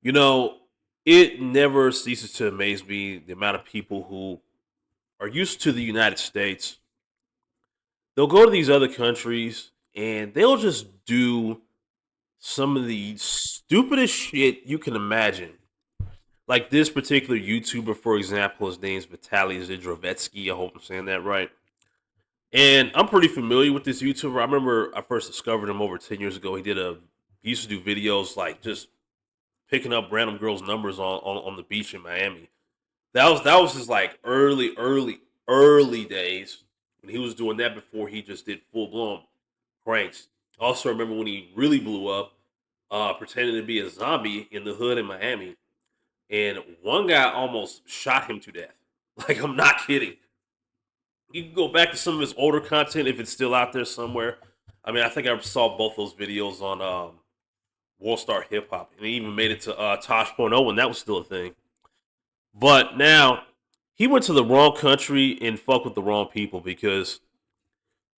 You know, it never ceases to amaze me the amount of people who are used to the United States. They'll go to these other countries and they'll just do some of the stupidest shit you can imagine. Like this particular YouTuber, for example, his name's Vitalyzdtv. I hope I'm saying that right. And I'm pretty familiar with this YouTuber. I remember I first discovered him over 10 years ago. He used to do videos like just picking up random girls' numbers on the beach in Miami. That was his like early days when he was doing that before he just did full blown pranks. Also remember when he really blew up, pretending to be a zombie in the hood in Miami, and one guy almost shot him to death. Like I'm not kidding. You can go back to some of his older content if it's still out there somewhere. I mean, I think I saw both those videos on World Star Hip Hop, and he even made it to Tosh.0 when that was still a thing. But now he went to the wrong country and fuck with the wrong people because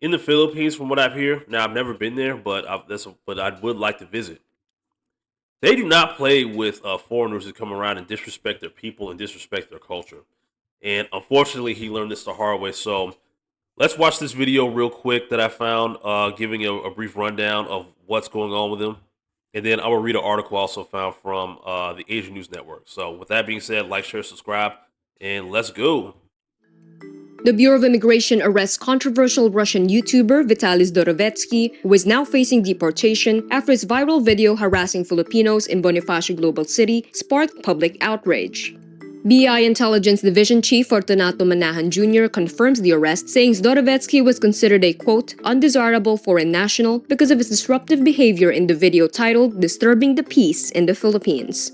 in the Philippines, from what I've heard, now I've never been there, but I would like to visit. They do not play with foreigners who come around and disrespect their people and disrespect their culture. And unfortunately, he learned this the hard way. So let's watch this video real quick that I found, giving a brief rundown of what's going on with him. And then I will read an article also found from the Asian News Network. So with that being said, like, share, subscribe, and let's go. The Bureau of Immigration arrests controversial Russian YouTuber Vitaly who is now facing deportation after his viral video harassing Filipinos in Bonifacio Global City sparked public outrage. BI Intelligence Division Chief Fortunato Manahan Jr. confirms the arrest, saying Zdorovetski was considered a, quote, undesirable foreign national because of his disruptive behavior in the video titled Disturbing the Peace in the Philippines.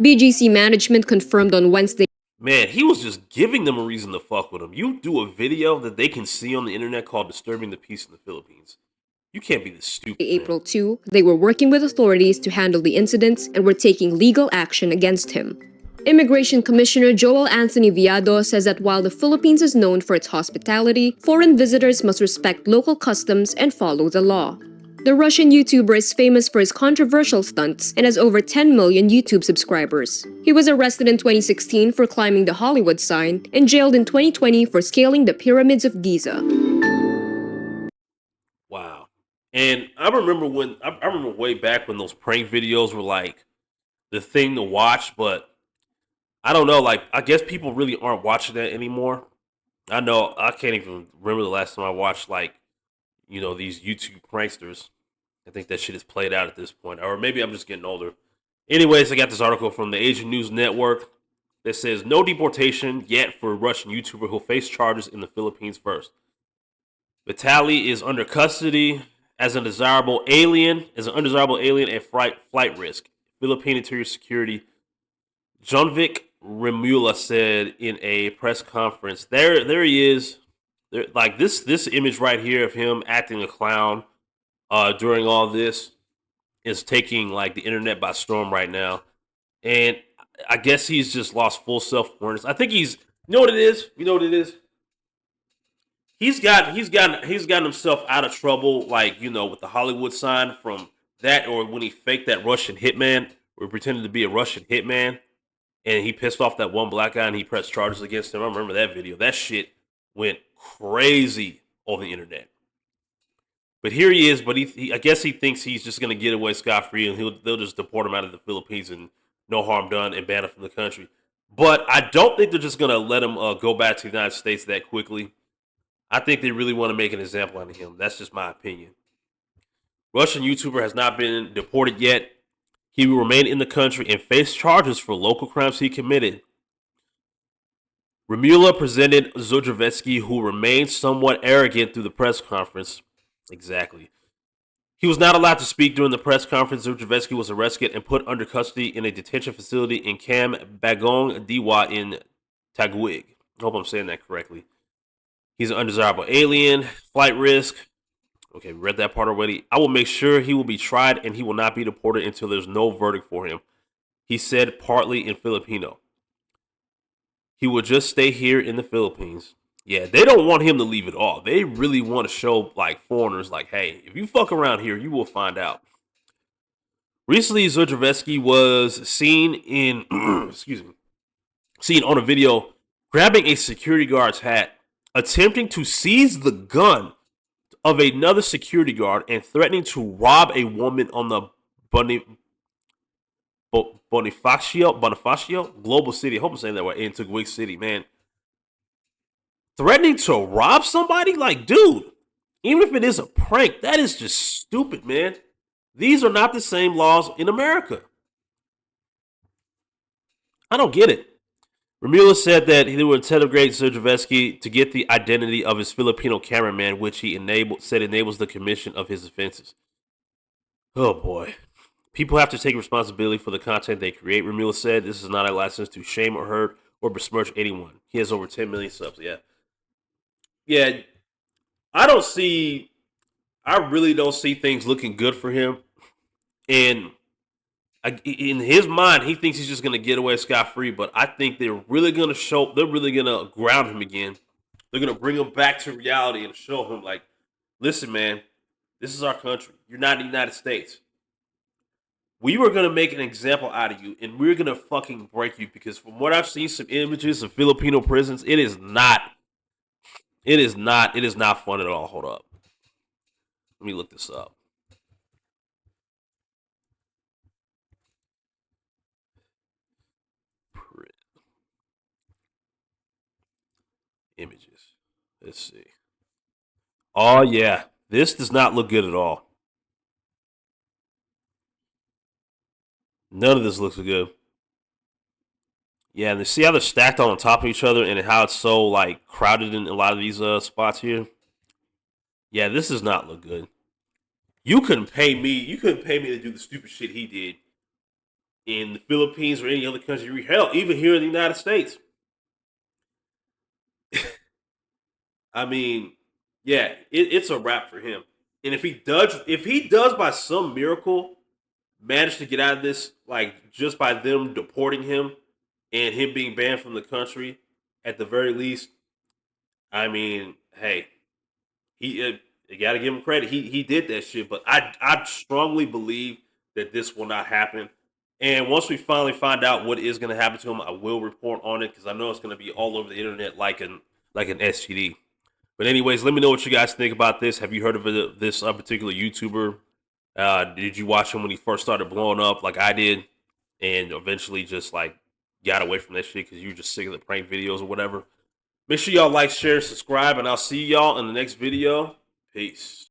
BGC management confirmed on Wednesday. Man, he was just giving them a reason to fuck with him. You do a video that they can see on the internet called Disturbing the Peace in the Philippines. You can't be this stupid, April man. 2, they were working with authorities to handle the incidents and were taking legal action against him. Immigration Commissioner Joel Anthony Viado says that while the Philippines is known for its hospitality, foreign visitors must respect local customs and follow the law. The Russian YouTuber is famous for his controversial stunts and has over 10 million YouTube subscribers. He was arrested in 2016 for climbing the Hollywood sign and jailed in 2020 for scaling the pyramids of Giza. Wow. And I remember way back when those prank videos were like the thing to watch, but I don't know, like I guess people really aren't watching that anymore. I know I can't even remember the last time I watched like, these YouTube pranksters. I think that shit is played out at this point. Or maybe I'm just getting older. Anyways, I got this article from the Asian News Network that says no deportation yet for a Russian YouTuber who'll face charges in the Philippines first. Vitaly is under custody as an undesirable alien and flight risk. Philippine Interior Security Jonvik Remula said in a press conference. There he is. Like this image right here of him acting a clown during all this is taking like the internet by storm right now. And I guess he's just lost full self-awareness. I think he's you know what it is? You know what it is? He's gotten himself out of trouble, like, with the Hollywood sign from that, or when he faked that Russian hitman or pretended to be a Russian hitman and he pissed off that one black guy and he pressed charges against him. I remember that video. That shit went crazy on the internet. But here he is, but I guess he thinks he's just gonna get away scot free and they'll just deport him out of the Philippines and no harm done and ban him from the country. But I don't think they're just gonna let him go back to the United States that quickly. I think they really want to make an example out of him. That's just my opinion. Russian YouTuber has not been deported yet. He will remain in the country and face charges for local crimes he committed. Remula presented Zdorovetski, who remained somewhat arrogant through the press conference. Exactly. He was not allowed to speak during the press conference. Zdorovetski was arrested and put under custody in a detention facility in Cam Bagong Diwa in Taguig. I hope I'm saying that correctly. He's an undesirable alien, flight risk. Okay, we read that part already. I will make sure he will be tried and he will not be deported until there's no verdict for him. He said partly in Filipino. He will just stay here in the Philippines. Yeah, they don't want him to leave at all. They really want to show like foreigners like, hey, if you fuck around here, you will find out. Recently, Zdrojevsky was seen in excuse me, seen on a video grabbing a security guard's hat, attempting to seize the gun of another security guard, and threatening to rob a woman on the Bonifacio Global City. I hope I'm saying that right. In Tugwig City, man. Threatening to rob somebody? Like, dude, even if it is a prank, that is just stupid, man. These are not the same laws in America. I don't get it. Ramila said that he would interrogate Zdrojevsky to get the identity of his Filipino cameraman, which he said enables the commission of his offenses. Oh boy. People have to take responsibility for the content they create. Ramila said this is not a license to shame or hurt or besmirch anyone. He has over 10 million subs. Yeah. Yeah. I don't see, I really don't see things looking good for him. And in his mind, he thinks he's just going to get away scot free. But I think they're really going to they're really going to ground him again. They're going to bring him back to reality and show him, like, listen, man, this is our country. You're not in the United States. We were going to make an example out of you, and we're going to fucking break you, because from what I've seen, some images of Filipino prisons, it is not fun at all. Hold up. Let me look this up. Images. Let's see. Oh yeah, this does not look good at all. None of this looks good. Yeah, and see how they're stacked on top of each other, and how it's so like crowded in a lot of these spots here. Yeah, this does not look good. You couldn't pay me. You couldn't pay me to do the stupid shit he did in the Philippines or any other country. Hell, even here in the United States. I mean, yeah, it's a wrap for him. And if he does by some miracle manage to get out of this, like just by them deporting him and him being banned from the country, at the very least, I mean, hey, you got to give him credit. He did that shit, but I strongly believe that this will not happen. And once we finally find out what is going to happen to him, I will report on it, because I know it's going to be all over the internet like an STD. But anyways, let me know what you guys think about this. Have you heard of this particular YouTuber? Did you watch him when he first started blowing up, like I did, and eventually just like got away from that shit because you were just sick of the prank videos or whatever? Make sure y'all like, share, subscribe, and I'll see y'all in the next video. Peace.